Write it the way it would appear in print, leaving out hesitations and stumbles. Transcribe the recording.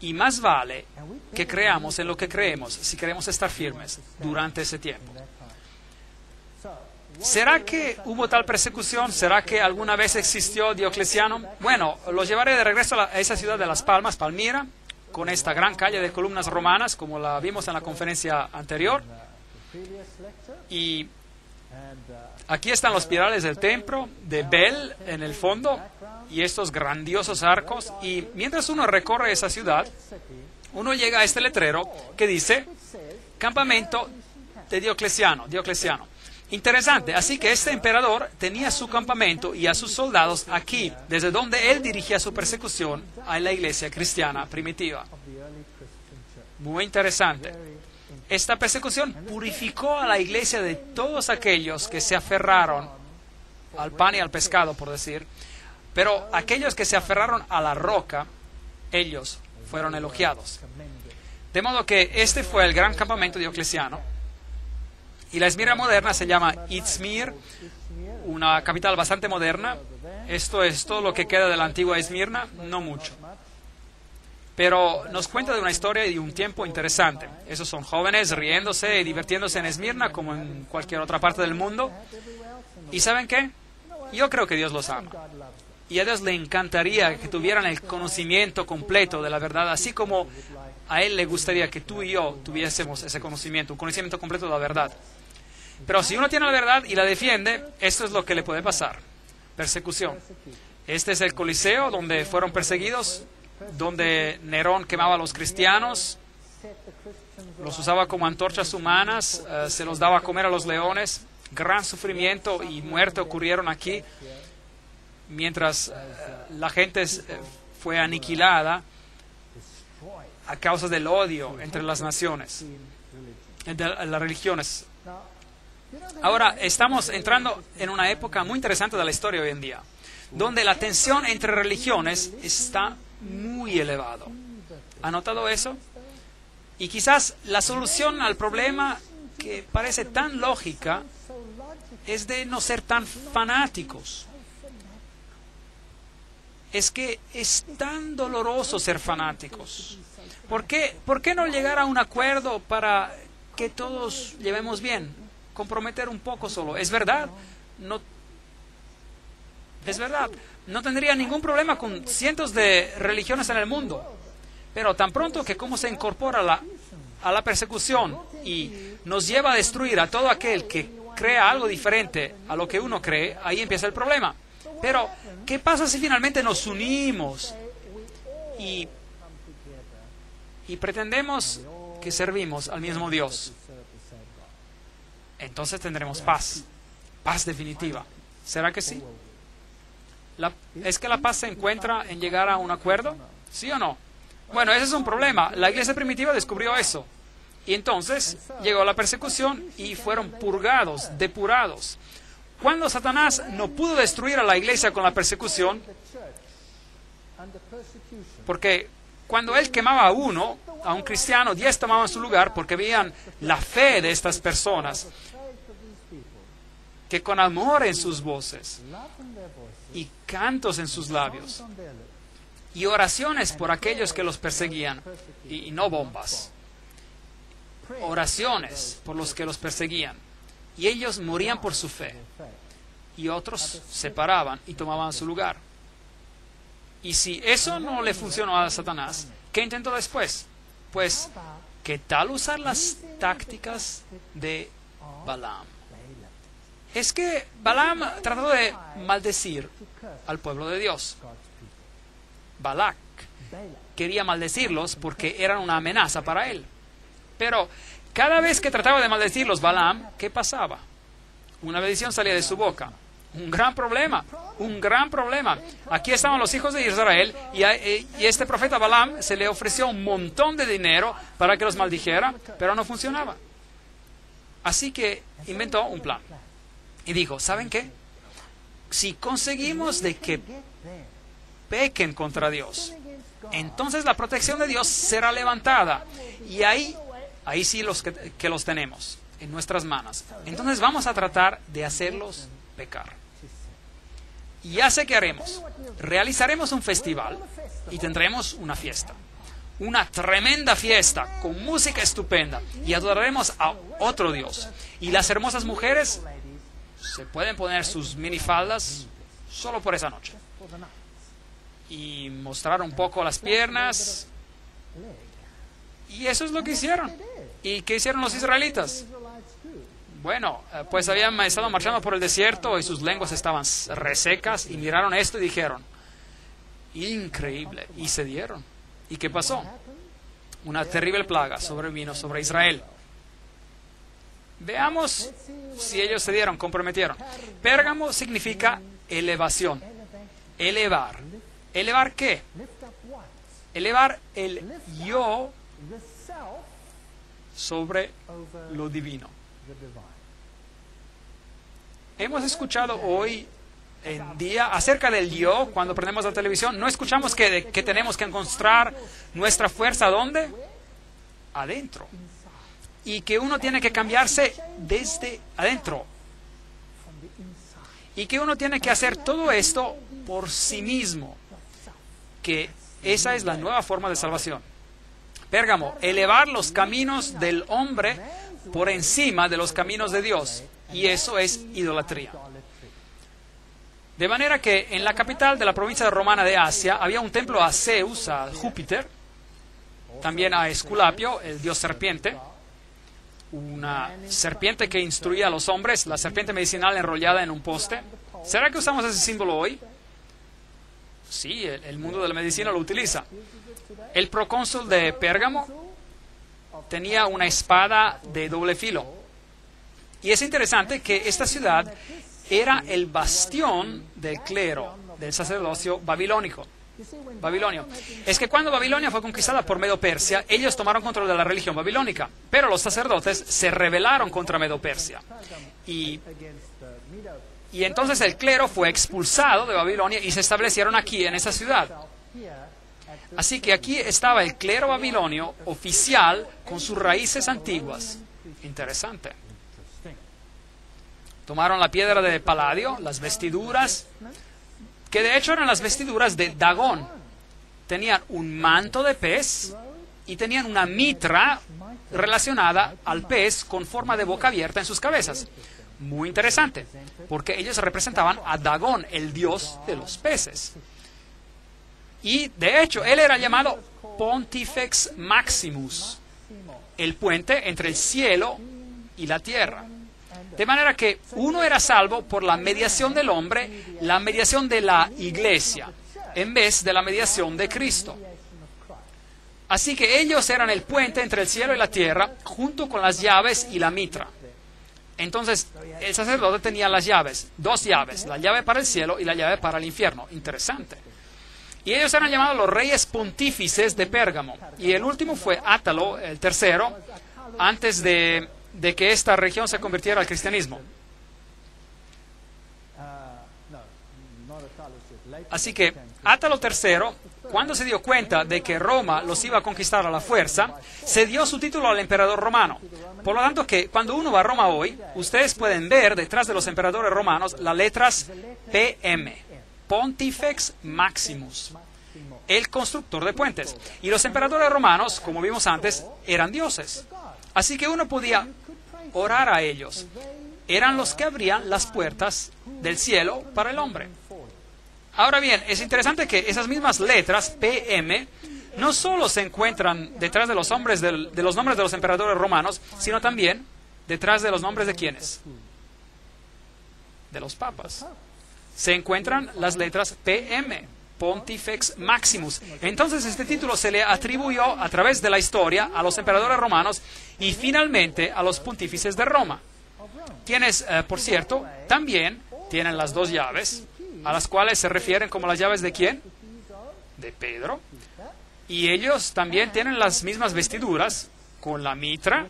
Y más vale que creamos en lo que creemos si queremos estar firmes durante ese tiempo. ¿Será que hubo tal persecución? ¿Será que alguna vez existió Diocleciano? Bueno, los llevaré de regreso a esa ciudad de Las Palmas, Palmira, con esta gran calle de columnas romanas, como la vimos en la conferencia anterior. Y aquí están los pilares del templo de Bel en el fondo y estos grandiosos arcos. Y mientras uno recorre esa ciudad, uno llega a este letrero que dice Campamento de Diocleciano. Interesante, así que este emperador tenía su campamento y a sus soldados aquí, desde donde él dirigía su persecución a la iglesia cristiana primitiva. Muy interesante. Esta persecución purificó a la iglesia de todos aquellos que se aferraron al pan y al pescado, por decir, pero aquellos que se aferraron a la roca, ellos fueron elogiados. De modo que este fue el gran campamento diocleciano. Y la Esmirna moderna se llama Izmir, una capital bastante moderna. Esto es todo lo que queda de la antigua Esmirna, no mucho. Pero nos cuenta de una historia y de un tiempo interesante. Esos son jóvenes riéndose y divirtiéndose en Esmirna como en cualquier otra parte del mundo. ¿Y saben qué? Yo creo que Dios los ama. Y a Dios le encantaría que tuvieran el conocimiento completo de la verdad, así como a Él le gustaría que tú y yo tuviésemos ese conocimiento, un conocimiento completo de la verdad. Pero si uno tiene la verdad y la defiende, esto es lo que le puede pasar. Persecución. Este es el Coliseo donde fueron perseguidos, donde Nerón quemaba a los cristianos, los usaba como antorchas humanas, se los daba a comer a los leones. Gran sufrimiento y muerte ocurrieron aquí, mientras la gente fue aniquilada a causa del odio entre las naciones, entre las religiones. Ahora estamos entrando en una época muy interesante de la historia hoy en día, donde la tensión entre religiones está muy elevado. ¿Ha notado eso? Y quizás la solución al problema, que parece tan lógica, es de no ser tan fanáticos. Es que es tan doloroso ser fanáticos. ¿Por qué no llegar a un acuerdo para que todos llevemos bien? Comprometer un poco solo. Es verdad. No tendría ningún problema con cientos de religiones en el mundo. Pero tan pronto que como se incorpora a la persecución y nos lleva a destruir a todo aquel que crea algo diferente a lo que uno cree, ahí empieza el problema. Pero, ¿qué pasa si finalmente nos unimos y pretendemos que servimos al mismo Dios? Entonces tendremos paz, paz definitiva. ¿Será que sí? ¿Es que la paz se encuentra en llegar a un acuerdo? ¿Sí o no? Bueno, ese es un problema. La iglesia primitiva descubrió eso. Y entonces llegó la persecución y fueron purgados, depurados. Cuando Satanás no pudo destruir a la iglesia con la persecución, porque cuando él quemaba a un cristiano, 10 tomaban su lugar porque veían la fe de estas personas, que con amor en sus voces y cantos en sus labios y oraciones por aquellos que los perseguían, y no bombas, oraciones por los que los perseguían, y ellos morían por su fe, y otros se paraban y tomaban su lugar. Y si eso no le funcionó a Satanás, ¿qué intentó después? Pues, ¿qué tal usar las tácticas de Balaam? Es que Balaam trató de maldecir al pueblo de Dios. Balac quería maldecirlos porque eran una amenaza para él. Pero cada vez que trataba de maldecirlos Balaam, ¿qué pasaba? Una bendición salía de su boca. Un gran problema, un gran problema. Aquí estaban los hijos de Israel y este profeta Balaam se le ofreció un montón de dinero para que los maldijera, pero no funcionaba. Así que inventó un plan. Y dijo, ¿saben qué? Si conseguimos de que pequen contra Dios, entonces la protección de Dios será levantada. Y ahí sí que los tenemos en nuestras manos. Entonces vamos a tratar de hacerlos pecar. Y ya sé qué haremos. Realizaremos un festival y tendremos una fiesta. Una tremenda fiesta con música estupenda y adoraremos a otro Dios. Y las hermosas mujeres se pueden poner sus minifaldas solo por esa noche y mostrar un poco las piernas. Y eso es lo que hicieron. ¿Y qué hicieron los israelitas? Bueno, pues habían estado marchando por el desierto y sus lenguas estaban resecas y miraron esto y dijeron, increíble, y se dieron. ¿Y qué pasó? Una terrible plaga sobrevino sobre Israel. Veamos si ellos se dieron, comprometieron. Pérgamo significa elevación, elevar. ¿Elevar qué? Elevar el yo sobre lo divino. Hemos escuchado hoy en día acerca del yo cuando prendemos la televisión. No escuchamos que tenemos que encontrar nuestra fuerza ¿dónde? Adentro. Y que uno tiene que cambiarse desde adentro. Y que uno tiene que hacer todo esto por sí mismo. Que esa es la nueva forma de salvación. Pérgamo, elevar los caminos del hombre por encima de los caminos de Dios. Y eso es idolatría. De manera que en la capital de la provincia romana de Asia había un templo a Zeus, a Júpiter, también a Esculapio, el dios serpiente, una serpiente que instruía a los hombres, la serpiente medicinal enrollada en un poste. ¿Será que usamos ese símbolo hoy? Sí, el mundo de la medicina lo utiliza. El procónsul de Pérgamo tenía una espada de doble filo. Y es interesante que esta ciudad era el bastión del clero, del sacerdocio babilonio. Es que cuando Babilonia fue conquistada por Medo-Persia, ellos tomaron control de la religión babilónica, pero los sacerdotes se rebelaron contra Medo-Persia. Y entonces el clero fue expulsado de Babilonia y se establecieron aquí, en esa ciudad. Así que aquí estaba el clero babilonio oficial con sus raíces antiguas. Interesante. Tomaron la piedra de paladio, las vestiduras, que de hecho eran las vestiduras de Dagón. Tenían un manto de pez y tenían una mitra relacionada al pez con forma de boca abierta en sus cabezas. Muy interesante, porque ellos representaban a Dagón, el dios de los peces. Y de hecho, él era llamado Pontifex Maximus, el puente entre el cielo y la tierra. De manera que uno era salvo por la mediación del hombre, la mediación de la iglesia, en vez de la mediación de Cristo. Así que ellos eran el puente entre el cielo y la tierra, junto con las llaves y la mitra. Entonces, el sacerdote tenía las llaves, dos llaves, la llave para el cielo y la llave para el infierno. Interesante. Y ellos eran llamados los reyes pontífices de Pérgamo. Y el último fue Átalo, el tercero, antes de que esta región se convirtiera al cristianismo. Así que Átalo III, cuando se dio cuenta de que Roma los iba a conquistar a la fuerza, se dio su título al emperador romano. Por lo tanto, que cuando uno va a Roma hoy, ustedes pueden ver detrás de los emperadores romanos las letras PM, Pontifex Maximus, el constructor de puentes. Y los emperadores romanos, como vimos antes, eran dioses. Así que uno podía orar a ellos. Eran los que abrían las puertas del cielo para el hombre. Ahora bien, es interesante que esas mismas letras, PM, no solo se encuentran detrás de los nombres de los emperadores romanos, sino también detrás de los nombres de ¿quiénes? De los papas. Se encuentran las letras PM, Pontifex Maximus. Entonces este título se le atribuyó a través de la historia a los emperadores romanos y finalmente a los pontífices de Roma, quienes, por cierto, también tienen las dos llaves, a las cuales se refieren como las llaves de ¿quién? De Pedro. Y ellos también tienen las mismas vestiduras, con la mitra